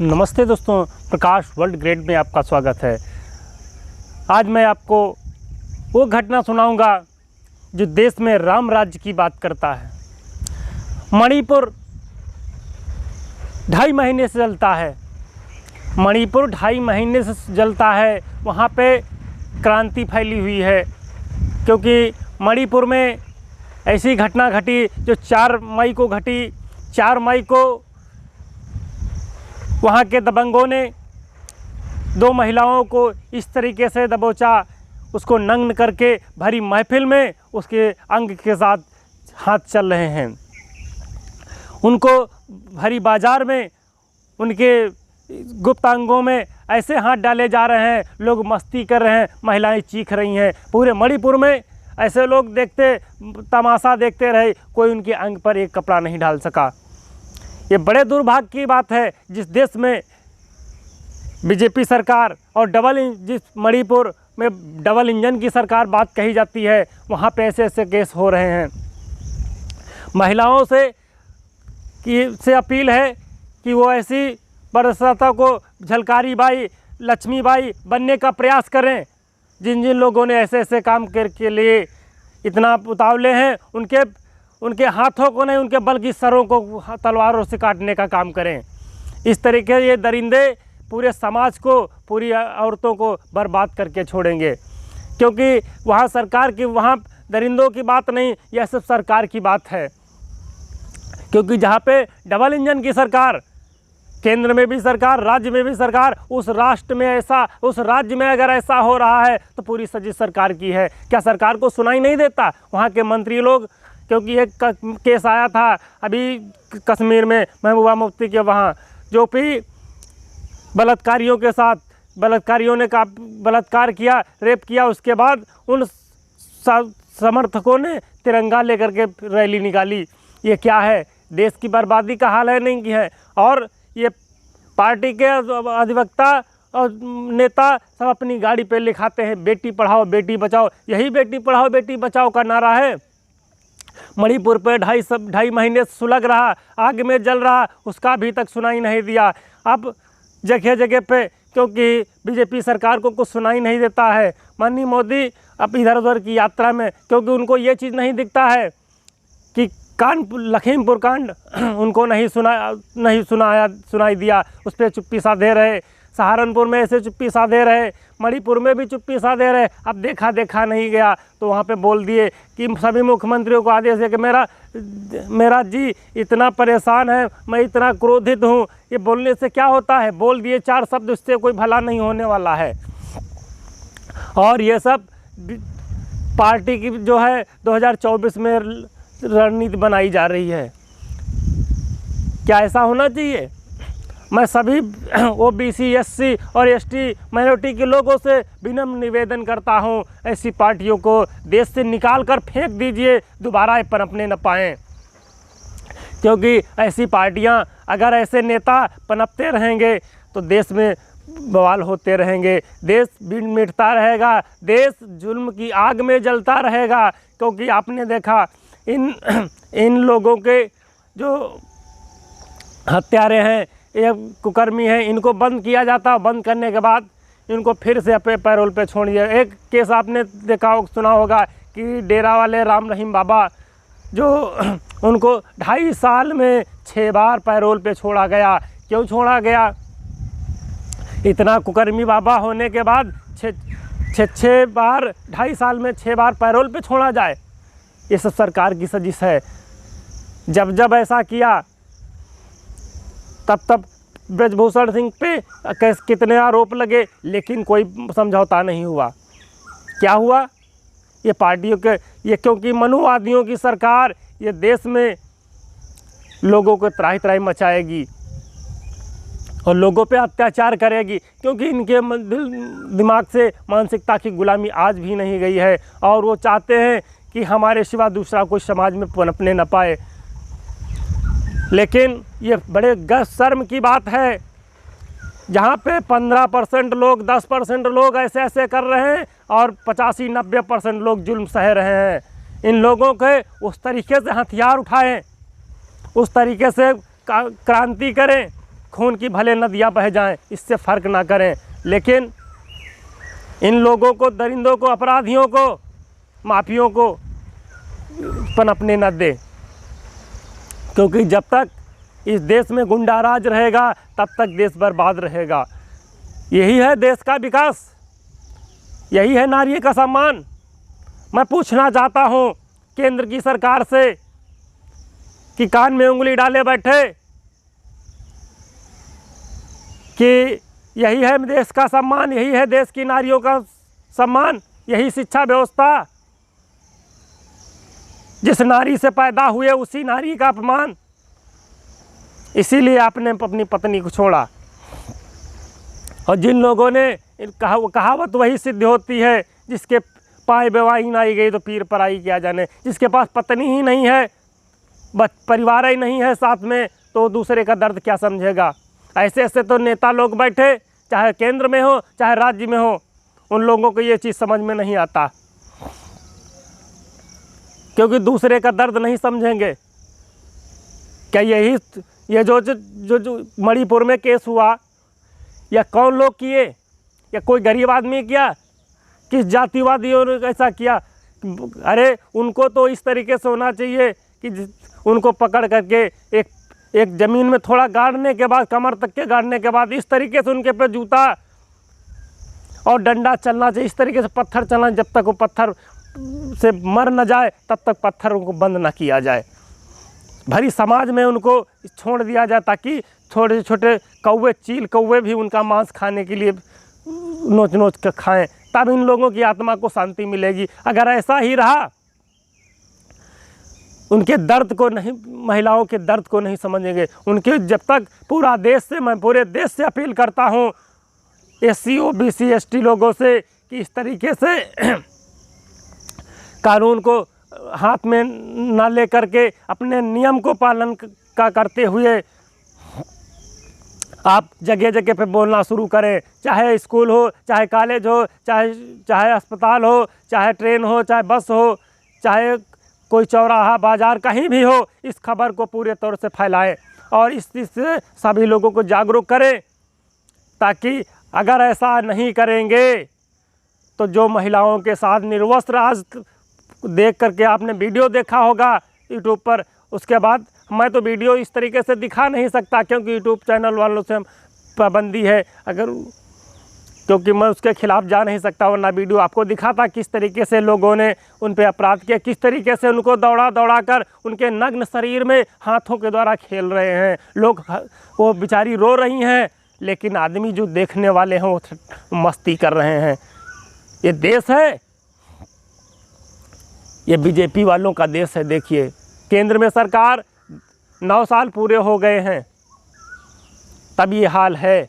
नमस्ते दोस्तों, प्रकाश world grade में आपका स्वागत है। आज मैं आपको वो घटना सुनाऊंगा जो देश में राम राज्य की बात करता है। मणिपुर 2.5 महीने से जलता है। मणिपुर 2.5 महीने से जलता है। वहाँ पे क्रांति फैली हुई है, क्योंकि मणिपुर में ऐसी घटना घटी जो 4 मई को घटी। 4 मई को वहाँ के दबंगों ने 2 महिलाओं को इस तरीके से दबोचा, उसको नग्न करके भरी महफिल में उसके अंग के साथ हाथ चल रहे हैं। उनको भरी बाजार में उनके गुप्त अंगों में ऐसे हाथ डाले जा रहे हैं, लोग मस्ती कर रहे हैं, महिलाएं चीख रही हैं। पूरे मणिपुर में ऐसे लोग तमाशा देखते रहे, कोई उनके अंग पर एक कपड़ा नहीं डाल सका। ये बड़े दुर्भाग्य की बात है, जिस देश में बीजेपी सरकार और जिस मणिपुर में डबल इंजन की सरकार बात कही जाती है, वहाँ पे ऐसे ऐसे केस हो रहे हैं। महिलाओं से अपील है कि वो ऐसी बरसाता को झलकारी बाई, लक्ष्मी बाई बनने का प्रयास करें। जिन जिन लोगों ने ऐसे ऐसे काम के लिए इतना उतावले हैं, उनके हाथों को नहीं, उनके बल्कि सरों को तलवारों से काटने का काम करें। इस तरीके ये दरिंदे पूरे समाज को, पूरी औरतों को बर्बाद करके छोड़ेंगे। क्योंकि वहाँ सरकार की, वहाँ दरिंदों की बात नहीं, यह सब सरकार की बात है। क्योंकि जहाँ पे डबल इंजन की सरकार, केंद्र में भी सरकार, राज्य में भी सरकार, उस राज्य में अगर ऐसा हो रहा है तो पूरी सजी सरकार की है। क्या सरकार को सुनाई नहीं देता? वहाँ के मंत्री लोग, क्योंकि एक केस आया था अभी कश्मीर में, महबूबा मुफ्ती के वहाँ, जो भी बलात्कारियों ने बलात्कार किया, रेप किया, उसके बाद उन समर्थकों ने तिरंगा लेकर के रैली निकाली। ये क्या है? देश की बर्बादी का हाल है नहीं की है। और ये पार्टी के अधिवक्ता और नेता सब अपनी गाड़ी पे लिखाते हैं बेटी पढ़ाओ बेटी बचाओ। यही बेटी पढ़ाओ बेटी बचाओ का नारा है। मणिपुर पे 2.5 महीने से सुलग रहा, आग में जल रहा, उसका अभी तक सुनाई नहीं दिया। अब जगह जगह पे, क्योंकि बीजेपी सरकार को कुछ सुनाई नहीं देता है, माननीय मोदी अब इधर उधर की यात्रा में, क्योंकि उनको ये चीज़ नहीं दिखता है कि लखीमपुर कांड उनको नहीं सुनाई दिया, उस पर चुप्पी साधे रहे। सहारनपुर में ऐसे चुप्पी साधे रहे, मणिपुर में भी चुप्पी साधे रहे। अब देखा नहीं गया तो वहाँ पे बोल दिए कि सभी मुख्यमंत्रियों को आदेश है कि मेरा जी इतना परेशान है, मैं इतना क्रोधित हूँ। ये बोलने से क्या होता है? बोल दिए 4 शब्द, उससे कोई भला नहीं होने वाला है। और ये सब पार्टी की जो है 2024 में रणनीति बनाई जा रही है। क्या ऐसा होना चाहिए? मैं सभी OBC, SC और ST माइनॉरिटी के लोगों से विनम्र निवेदन करता हूं, ऐसी पार्टियों को देश से निकाल कर फेंक दीजिए, दोबारा पनपने न पाएँ। क्योंकि ऐसी पार्टियां, अगर ऐसे नेता पनपते रहेंगे तो देश में बवाल होते रहेंगे, देश मिटता रहेगा, देश जुल्म की आग में जलता रहेगा। क्योंकि आपने देखा इन लोगों के जो हत्यारे हैं, ये कुकर्मी हैं, इनको बंद किया जाता, बंद करने के बाद इनको फिर से अपने पैरोल पे छोड़ दिया। एक केस आपने सुना होगा कि डेरा वाले राम रहीम बाबा, जो उनको 2.5 साल में 6 बार पैरोल पे छोड़ा गया। क्यों छोड़ा गया? इतना कुकर्मी बाबा होने के बाद 6 बार, 2.5 साल में 6 बार पैरोल पे छोड़ा जाए, ये सब सरकार की साजिश है। जब ऐसा किया तब ब्रजभूषण सिंह पे कितने आरोप लगे, लेकिन कोई समझौता नहीं हुआ। क्या हुआ? ये पार्टियों के, ये क्योंकि मनुवादियों की सरकार ये देश में लोगों को त्राही मचाएगी और लोगों पे अत्याचार करेगी। क्योंकि इनके दिमाग से मानसिकता की गुलामी आज भी नहीं गई है, और वो चाहते हैं कि हमारे सिवा दूसरा कोई समाज में पनपने न पाए। लेकिन ये बड़े शर्म की बात है, जहाँ पे 15% लोग, 10% लोग ऐसे कर रहे हैं और 85-90% लोग जुल्म सह रहे हैं। इन लोगों के उस तरीके से हथियार उठाएं, उस तरीके से क्रांति करें खून की भले नदियाँ बह जाएं, इससे फ़र्क ना करें, लेकिन इन लोगों को, दरिंदों को, अपराधियों को, माफियों को पनपने न दें, क्योंकि जब तक इस देश में गुंडा राज रहेगा तब तक देश बर्बाद रहेगा। यही है देश का विकास, यही है नारी का सम्मान। मैं पूछना चाहता हूँ केंद्र की सरकार से कि कान में उंगली डाले बैठे कि यही है देश का सम्मान, यही है देश की नारियों का सम्मान, यही शिक्षा व्यवस्था, जिस नारी से पैदा हुए उसी नारी का अपमान। इसीलिए आपने अपनी पत्नी को छोड़ा। और जिन लोगों ने कहावत वही सिद्ध होती है, जिसके पाए बेवाई न आई गई तो पीर पराई क्या जाने। जिसके पास पत्नी ही नहीं है, परिवार ही नहीं है साथ में, तो दूसरे का दर्द क्या समझेगा। ऐसे ऐसे तो नेता लोग बैठे, चाहे केंद्र में हो चाहे राज्य में हो, उन लोगों को ये चीज़ समझ में नहीं आता, क्योंकि दूसरे का दर्द नहीं समझेंगे। क्या ये जो मणिपुर में केस हुआ, या कौन लोग किए, या कोई गरीब आदमी किया, किस जातिवादियों ने ऐसा किया? अरे उनको तो इस तरीके से होना चाहिए कि उनको पकड़ करके एक ज़मीन में थोड़ा गाड़ने के बाद, कमर तक के गाड़ने के बाद, इस तरीके से उनके पे जूता और डंडा चलना चाहिए, इस तरीके से पत्थर चलना, जब तक वो पत्थर से मर न जाए तब तक पत्थर उनको बंद न किया जाए। भरी समाज में उनको छोड़ दिया जाए, ताकि छोटे छोटे कौवे, चील कौवे भी उनका मांस खाने के लिए नोच नोच कर खाएं, तब इन लोगों की आत्मा को शांति मिलेगी। अगर ऐसा ही रहा, उनके दर्द को नहीं, महिलाओं के दर्द को नहीं समझेंगे उनके, जब तक पूरा देश से, मैं पूरे देश से अपील करता हूँ SC OBC ST लोगों से कि इस तरीके से कानून को हाथ में ना ले करके अपने नियम को पालन का करते हुए आप जगह जगह पे बोलना शुरू करें, चाहे स्कूल हो, चाहे कॉलेज हो, चाहे अस्पताल हो, चाहे ट्रेन हो, चाहे बस हो, चाहे कोई चौराहा बाजार कहीं भी हो, इस खबर को पूरे तौर से फैलाएं और इस चीज़ से सभी लोगों को जागरूक करें, ताकि अगर ऐसा नहीं करेंगे तो जो महिलाओं के साथ निर्वस्त्र, आज देख करके आपने वीडियो देखा होगा यूट्यूब पर, उसके बाद मैं तो वीडियो इस तरीके से दिखा नहीं सकता क्योंकि यूट्यूब चैनल वालों से पाबंदी है, क्योंकि मैं उसके खिलाफ जा नहीं सकता, वरना वीडियो आपको दिखाता किस तरीके से लोगों ने उन पे अपराध किया, किस तरीके से उनको दौड़ा कर उनके नग्न शरीर में हाथों के द्वारा खेल रहे हैं लोग। वो बेचारी रो रही हैं, लेकिन आदमी जो देखने वाले हैं वो मस्ती कर रहे हैं। ये देश है, ये बीजेपी वालों का देश है। देखिए, केंद्र में सरकार 9 साल पूरे हो गए हैं, तब ये हाल है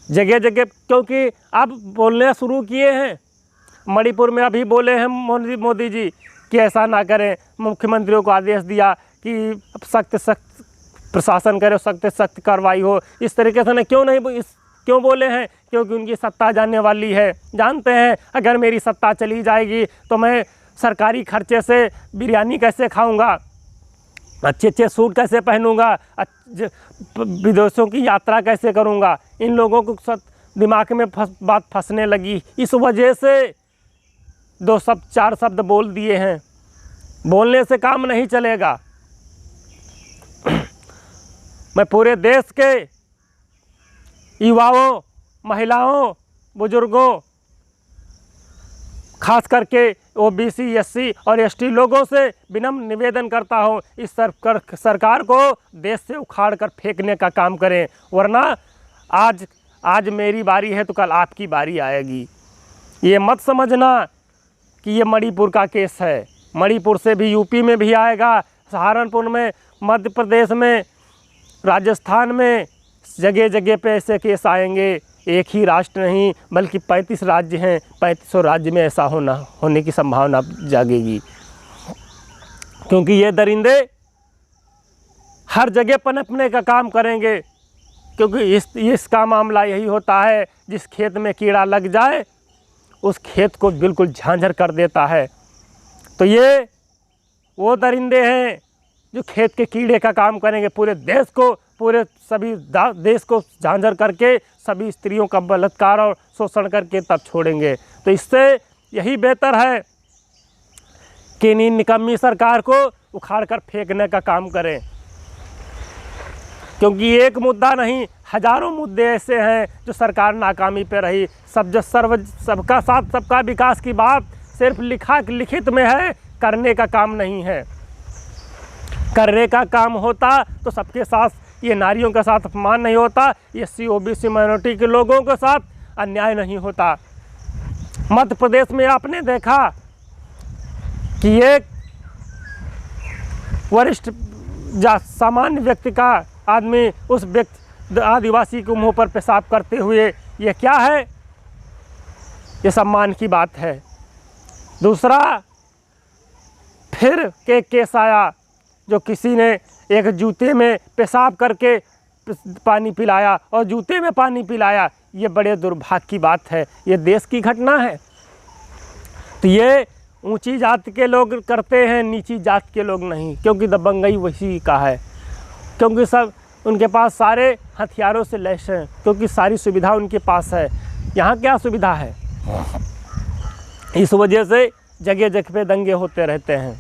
जगह जगह, क्योंकि अब बोलने शुरू किए हैं। मणिपुर में अभी बोले हैं मोदी जी कि ऐसा ना करें, मुख्यमंत्रियों को आदेश दिया कि सख्त प्रशासन करे, सख्त कार्रवाई हो। इस तरीके से क्यों बोले हैं? क्योंकि उनकी सत्ता जाने वाली है। जानते हैं अगर मेरी सत्ता चली जाएगी तो मैं सरकारी खर्चे से बिरयानी कैसे खाऊंगा, अच्छे अच्छे सूट कैसे पहनूंगा, विदेशों की यात्रा कैसे करूंगा। इन लोगों को दिमाग में बात फंसने लगी, इस वजह से 4 शब्द बोल दिए हैं। बोलने से काम नहीं चलेगा। मैं पूरे देश के युवाओं, महिलाओं, बुजुर्गों, खास करके OBC SC और ST लोगों से विनम्र निवेदन करता हूँ, इस सरकार को देश से उखाड़ कर फेंकने का काम करें, वरना आज मेरी बारी है तो कल आपकी बारी आएगी। ये मत समझना कि ये मणिपुर का केस है, मणिपुर से भी यूपी में भी आएगा, सहारनपुर में, मध्य प्रदेश में, राजस्थान में, जगह जगह पे ऐसे केस आएंगे। एक ही राष्ट्र नहीं बल्कि 35 राज्य हैं, 3500 राज्य में ऐसा होने की संभावना जागेगी, क्योंकि ये दरिंदे हर जगह पनपने का काम करेंगे। क्योंकि इसका मामला यही होता है, जिस खेत में कीड़ा लग जाए उस खेत को बिल्कुल झांझर कर देता है। तो ये वो दरिंदे हैं जो खेत के कीड़े का काम करेंगे, पूरे देश को पूरे सभी देश को झांझर करके सभी स्त्रियों का बलात्कार और शोषण करके तब छोड़ेंगे। तो इससे यही बेहतर है कि इन निकम्मी सरकार को उखाड़ कर फेंकने का काम करें, क्योंकि एक मुद्दा नहीं, हजारों मुद्दे ऐसे हैं जो सरकार नाकामी पे रही। सबका साथ सबका विकास की बात सिर्फ लिखित में है, करने का काम नहीं है। करने का काम होता तो सबके साथ, ये नारियों के साथ अपमान नहीं होता, ये SC OBC माइनॉरिटी के लोगों के साथ अन्याय नहीं होता। मध्य प्रदेश में आपने देखा कि एक वरिष्ठ सामान्य व्यक्ति का आदमी उस व्यक्ति आदिवासी के मुंह पर पेशाब करते हुए, ये क्या है? ये सम्मान की बात है। दूसरा फिर केस आया जो किसी ने एक जूते में पेशाब करके पानी पिलाया और जूते में पानी पिलाया। ये बड़े दुर्भाग्य की बात है, ये देश की घटना है। तो ये ऊंची जात के लोग करते हैं, नीची जात के लोग नहीं, क्योंकि दबंगई वही का है, क्योंकि सब उनके पास सारे हथियारों से लैस हैं, क्योंकि सारी सुविधा उनके पास है। यहाँ क्या सुविधा है? इस वजह से जगह जगह पे दंगे होते रहते हैं।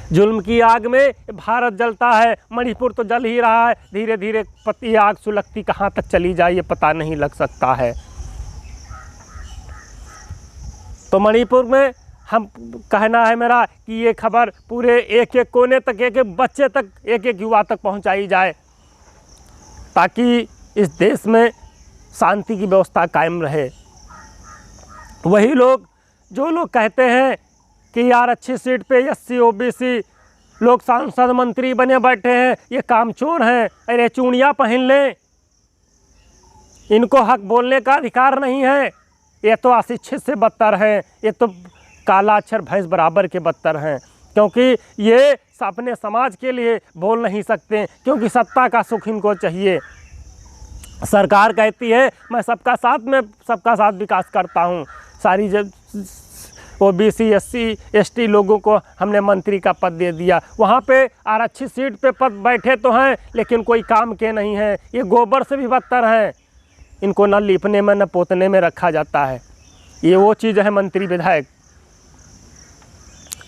जुल्म की आग में भारत जलता है, मणिपुर तो जल ही रहा है, धीरे धीरे ये आग सुलगती कहाँ तक चली जाए ये पता नहीं लग सकता है। तो मणिपुर में हम कहना है मेरा कि ये खबर पूरे एक एक कोने तक, एक एक बच्चे तक, एक एक युवा तक पहुंचाई जाए, ताकि इस देश में शांति की व्यवस्था कायम रहे। वही लोग जो लोग कहते हैं कि यार अच्छी सीट पे SC OBC लोग सांसद मंत्री बने बैठे हैं, ये कामचोर हैं, अरे चूड़ियाँ पहन लें, इनको हक बोलने का अधिकार नहीं है, ये तो अशिक्षित से बदतर हैं, ये तो काला अक्षर भैंस बराबर के बदतर हैं, क्योंकि ये अपने समाज के लिए बोल नहीं सकते, क्योंकि सत्ता का सुख इनको चाहिए। सरकार कहती है मैं सबका साथ विकास करता हूँ, सारी जब OBC SC ST लोगों को हमने मंत्री का पद दे दिया, वहाँ पे आरक्षित सीट पे पद बैठे तो हैं लेकिन कोई काम के नहीं हैं, ये गोबर से भी बदतर हैं, इनको न लीपने में न पोतने में रखा जाता है। ये वो चीज़ है मंत्री विधायक।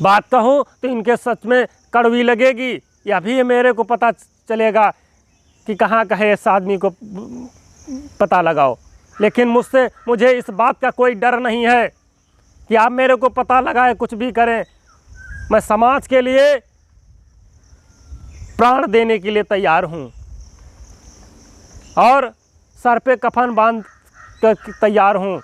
बात कहूँ तो इनके सच में कड़वी लगेगी, या भी मेरे को पता चलेगा कि कहाँ कहे इस आदमी को पता लगाओ, लेकिन मुझे इस बात का कोई डर नहीं है कि आप मेरे को पता लगाए कुछ भी करें। मैं समाज के लिए प्राण देने के लिए तैयार हूँ और सर पे कफन बांध कर तैयार हूँ।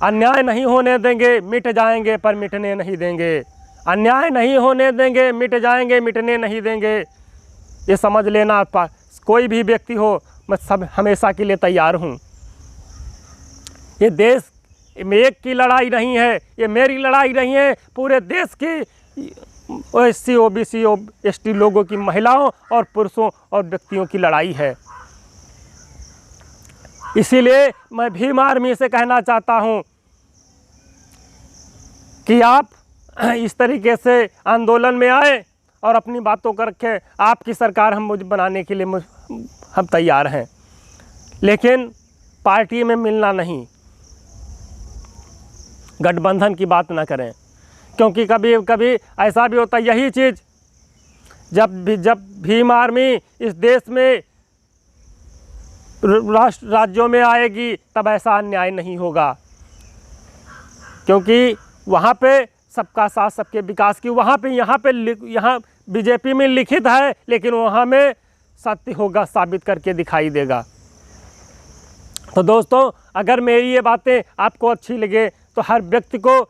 अन्याय नहीं होने देंगे, मिट जाएंगे पर मिटने नहीं देंगे। अन्याय नहीं होने देंगे, मिट जाएंगे, मिटने नहीं देंगे। ये समझ लेना, कोई भी व्यक्ति हो, मैं सब हमेशा के लिए तैयार हूँ। ये देश में एक की लड़ाई नहीं है, ये मेरी लड़ाई नहीं है, पूरे देश की SC OBC ST लोगों की, महिलाओं और पुरुषों और व्यक्तियों की लड़ाई है। इसीलिए मैं भीम आर्मी से कहना चाहता हूँ कि आप इस तरीके से आंदोलन में आए और अपनी बातों को रखें। आपकी सरकार हम मुझे बनाने के लिए हम तैयार हैं, लेकिन पार्टी में मिलना नहीं, गठबंधन की बात ना करें, क्योंकि कभी कभी ऐसा भी होता है। यही चीज़ जब भीम आर्मी इस देश में राज्यों में आएगी तब ऐसा अन्याय नहीं होगा, क्योंकि वहाँ पे सबका साथ सबके विकास की, वहाँ BJP में लिखित है, लेकिन वहाँ में सत्य होगा, साबित करके दिखाई देगा। तो दोस्तों, अगर मेरी ये बातें आपको अच्छी लगे तो हर व्यक्ति को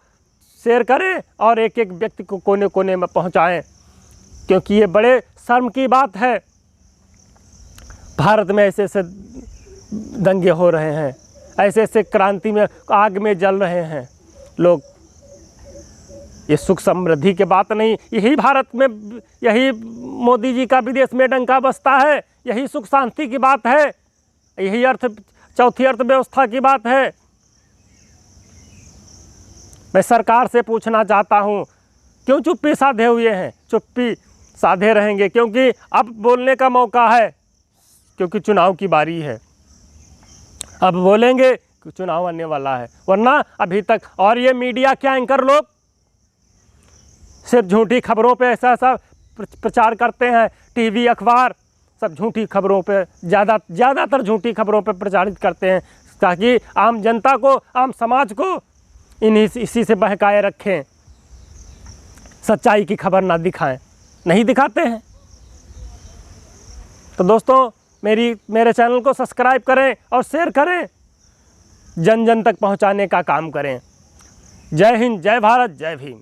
शेयर करें और एक एक व्यक्ति को कोने कोने में पहुँचाएं, क्योंकि ये बड़े शर्म की बात है। भारत में ऐसे ऐसे दंगे हो रहे हैं, ऐसे ऐसे क्रांति में आग में जल रहे हैं लोग। ये सुख समृद्धि की बात नहीं, यही भारत में, यही मोदी जी का विदेश में डंका बसता है, यही सुख शांति की बात है, यही चौथी अर्थव्यवस्था की बात है। मैं सरकार से पूछना चाहता हूँ, क्यों चुप्पी साधे हुए हैं? चुप्पी साधे रहेंगे, क्योंकि अब बोलने का मौका है, क्योंकि चुनाव की बारी है। अब बोलेंगे कि चुनाव आने वाला है, वरना अभी तक। और ये मीडिया क्या एंकर लोग सिर्फ झूठी खबरों पे ऐसा प्रचार करते हैं। टीवी अखबार सब झूठी खबरों पे ज़्यादातर झूठी खबरों पे प्रचारित करते हैं, ताकि आम जनता को, आम समाज को इसी से बहकाए रखें, सच्चाई की खबर ना दिखाएं, नहीं दिखाते हैं। तो दोस्तों मेरे चैनल को सब्सक्राइब करें और शेयर करें, जन जन तक पहुंचाने का काम करें। जय हिंद, जय भारत, जय भीम।